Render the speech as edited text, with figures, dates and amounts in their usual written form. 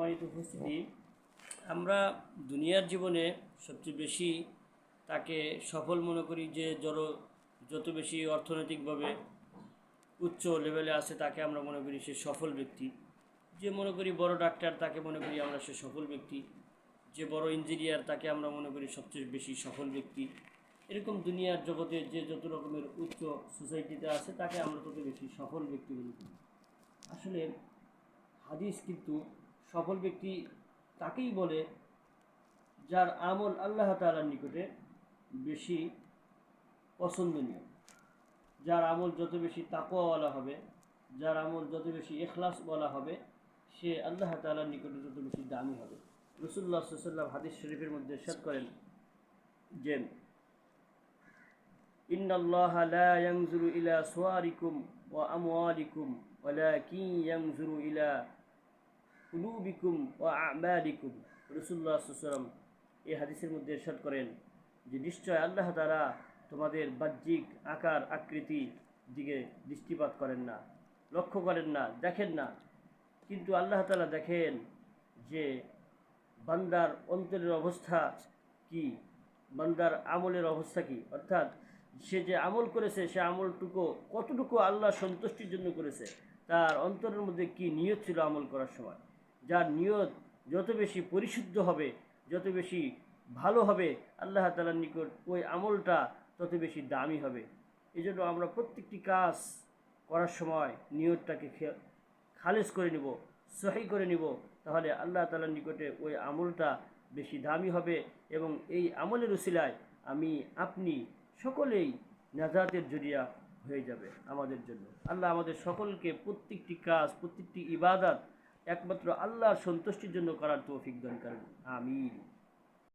সম্মানিত উপস্থিতি, আমরা দুনিয়ার জীবনে সবচেয়ে বেশি তাকে সফল মনে করি যে যত বেশি অর্থনৈতিকভাবে উচ্চ লেভেলে আছে তাকে আমরা মনে করি সে সফল ব্যক্তি। যে মনে করি বড় ডাক্তার তাকে মনে করি আমরা সে সফল ব্যক্তি। যে বড় ইঞ্জিনিয়ার তাকে আমরা মনে করি সবচেয়ে বেশি সফল ব্যক্তি। এরকম দুনিয়ার জগতে যে যত রকমের উচ্চ সোসাইটিতে আছে তাকে আমরা তত বেশি সফল ব্যক্তি মনে করি। আসলে হাদিস কিন্তু সফল ব্যক্তি তাকেই বলে যার আমল আল্লাহ তাআলার নিকটে বেশি পছন্দনীয়, যার আমল যত বেশি তাকওয়াওয়ালা হবে, যার আমল যত বেশি ইখলাস বলা হবে, সে আল্লাহ তাআলার নিকটে যত বেশি দামি হবে। রাসূলুল্লাহ সাল্লাল্লাহু আলাইহি ওয়াসাল্লাম হাদিস শরীফের মধ্যে ইরশাদ করেন যে ইন্নাল্লাহা লা ইয়ানজুরু ইলা সুওয়ারিকুম ওয়া আমওয়ালিকুম ওয়ালাকিন ইয়ানজুরু ইলা কুলুবিকুম ওয়া আমালিকুম। রাসূলুল্লাহ সাল্লাল্লাহু আলাইহি ওয়াসাল্লাম এই হাদিসের মধ্যে ইরশাদ করেন যে নিশ্চয় আল্লাহ তাআলা তোমাদের বাহ্যিক আকার আকৃতি দিকে দৃষ্টিপাত করেন না, লক্ষ্য করেন না, দেখেন না, কিন্তু আল্লাহ তাআলা দেখেন যে বান্দার অন্তরের অবস্থা কি, বান্দার আমলের অবস্থা কি, অর্থাৎ সে যে আমল করেছে সে আমলটুকু কতটুকু আল্লাহ সন্তুষ্টির জন্য করেছে, তার অন্তরের মধ্যে কি নিয়ত ছিল আমল করার সময়। যার নিয়ত যত বেশি পরিশুদ্ধ হবে, যত বেশি ভালো হবে, আল্লাহ তাআলার নিকট ওই আমলটা তত বেশি দামি হবে। এই জন্য আমরা প্রত্যেকটি কাজ করার সময় নিয়তটাকে খালেজ করে নিব, সহি করে নিব, তাহলে আল্লাহ তাআলার নিকটে ওই আমলটা বেশি দামি হবে এবং এই আমলের উসিলায় আমি আপনি সকলেই নাজাতের জরিয়া হয়ে যাবে আমাদের জন্য। আল্লাহ আমাদের সকলকে প্রত্যেকটি কাজ, প্রত্যেকটি ইবাদত একমাত্র আল্লাহর সন্তুষ্টির জন্য করার তৌফিক দান করেন। আমিন।